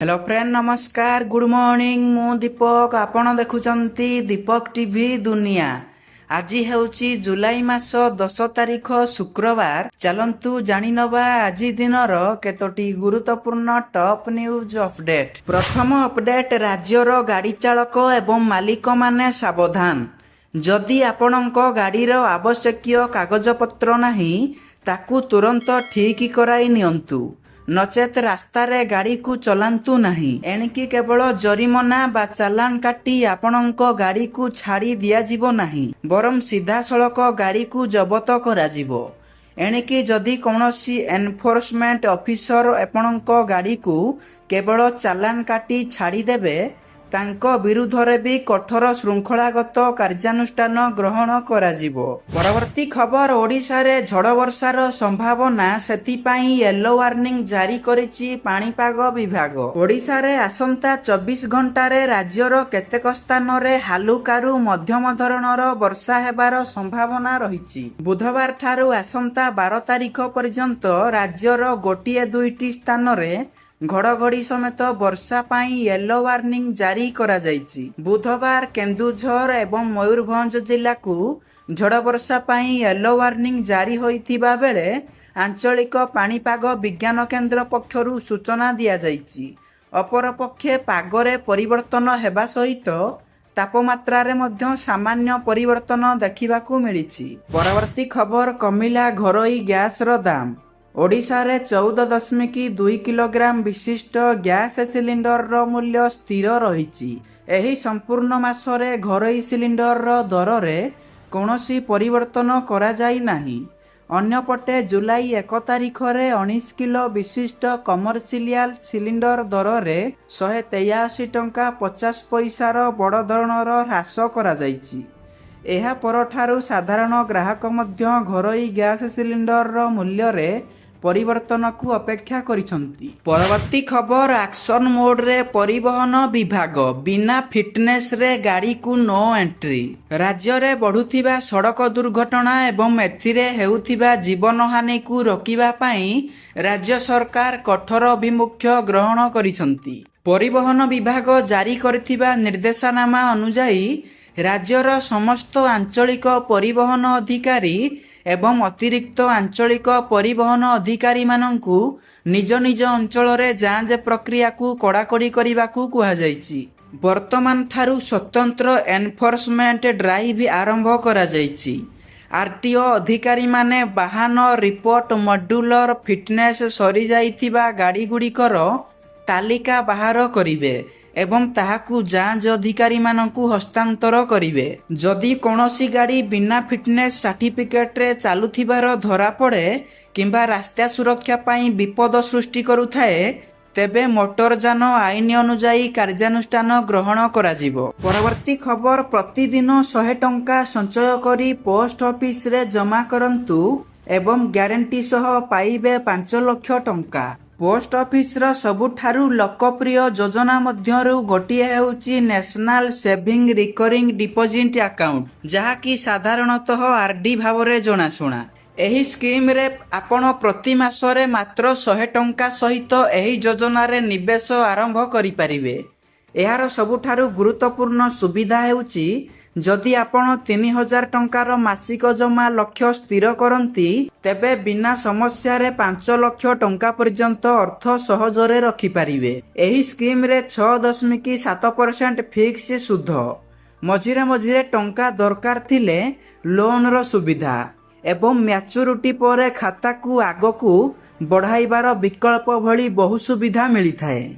Hello friend नमस्कार good morning मु दीपक आपण देखुचंती दीपक टीवी दुनिया। आज हेउची जुलाई मास 10 तारिख शुक्रवार। चलंतु जानी नबा आज दिनर केतोटी गुरुत्वपूर्ण टॉप न्यूज अपडेट। प्रथम अपडेट राज्यर गाड़ी चालक एवं मालिक माने सावधान। जदि आपणक गाड़ीर आवश्यकीय कागज पत्र नाही ताकू तुरंत ठीक कराई नियंतु नचेत रास्तारे गाड़ी को चलांतु नहीं। एणिकी केवल जरिमना बा चालान काटी आपणक गाड़ी को छाड़ी दिया जीवो नहीं बरम सीधा सड़क गाड़ी को जबत करा जीवो। एणिकी जदि कौनसी एनफोर्समेंट ऑफिसर आपणक गाड़ी को केवल चालान काटी छाड़ी देबे तांको विरुद्धरे भी कठोर श्रृंखलागत कार्यानुष्ठान ग्रहण करा जीवो। परवर्ती खबर ओडिशा रे झड़ वर्षार संभावना सेतिपाई येलो वार्निंग जारी करिछि पाणीपाग विभाग। ओडिशा रे आसंता 24 घंटा रे राज्यर केतेक स्थान रे हालुकारू मध्यम धरणर वर्षा हेबार संभावना रहिछि। बुधवार ठारू आसंता 12 तारिख पर्यंत राज्यर गोटिए दुईटी स्थान रे घड़घड़ी समेत वर्षा पाई येलो वार्निंग जारी करा जायछि। बुधवार केन्दुझर एवं मयूरभंज जिला को झड़ वर्षा पाई येलो वार्निंग जारी होइथिबा बेले आंचलिक पाणीपाग विज्ञान केन्द्र पक्षरु सूचना दिया जायछि। अपरपक्षे पागरे परिवर्तन हेबा सहित तापमात्रा रे मध्य सामान्य परिवर्तन देखिबाकू मिलिछि। परवर्ती खबर कमिला घरोई गैस रो दाम। ओडिशा रे 14.2 किलोग्राम विशिष्ट गैस सिलिंडर रो मूल्य स्थिर रहिछि। एही संपूर्ण मासरे घरोई सिलिंडर रो दर रे कोनोसी परिवर्तन करा जाई नाही। अन्यपटे जुलाई 1 तारिख रे 19 किलो विशिष्ट कमर्शियल सिलिंडर दर रे 183 टंका 50 पैसा रो बड़ धरणर ह्रास करा जायछि। एहा परठारु साधारण ग्राहक मध्य घरोई गैस सिलिंडर रो मूल्य रे परिवर्तन को अपेक्षा करिसंती। परवर्ती खबर एक्शन मोड रे परिवहन विभाग बिना फिटनेस रे गाड़ी को नो एंट्री। राज्य रे बढ़ुथिबा सड़क दुर्घटना एवं एथिरे हेउथिबा जीवन हानि को रोकिबा पई राज्य सरकार कठोर अभिमुख्य ग्रहण करिसंती। परिवहन विभाग जारी करथिबा निर्देशनामा अनुसारी राज्यर समस्त आंचलिक परिवहन अधिकारी एवं अतिरिक्त आंचलिक परिवहन अधिकारी मानंकु निज निज अंचल रे जांच प्रक्रिया को कड़ाकड़ी करबाकू कुहा जायछि। वर्तमान थारु स्वतंत्र एनफोर्समेंट ड्राइव आरंभ करा जायछि। आरटीओ अधिकारी माने वाहन रिपोर्ट मॉड्यूलर फिटनेस सरी जाइथिबा गाड़ी गुड़िकर तालिका बाहर करिवे एवं ताहाकू जांच अधिकारी मानंकु हस्तांतर करिवे। जदि कोनोसी गाड़ी बिना फिटनेस सर्टिफिकेट रे चालुथिबार धरा पड़े किंबा रास्ता सुरक्षा पाई विपद सृष्टि करुथाए तेबे मोटरयान आईन अनुसायी कार्यानुष्ठान ग्रहण करा जिवो। परवर्ती खबर प्रतिदिन 100 टंका संचय करी पोस्ट ऑफिस रे जमा करंतु एवं ग्यारंटी सह पाइबे 5 लाख टंका। पोस्ट ऑफिस रो सबुठारु लोकप्रिय योजना मध्यरु गोटिए हेउची national saving recurring deposit account जहाकी साधारणतः आरडी भावरे जनाशुना। एही स्कीम रे आपण प्रति मासरे मात्र 100 टंका सहित एही योजना रे निवेश आरंभ करि परिबे। एहार सबुठारु गुरुत्वपूर्ण सुविधा हेउची जदि आपण 3000 टंकार मासिक जमा लक्ष्य स्थिर करंती तेबे बिना समस्या रे 5 लाख टंका पर्यंत अर्थ सहजरे रखि पारिबे। एही स्कीम रे 6.7% फिक्स सुध मझिरे मझिरे टंका दरकार थिले लोन रो सुविधा एवं मैच्योरिटी परे खाता को आगो को बढ़ाइबार विकल्प भली बहु सुविधा मिली थाए।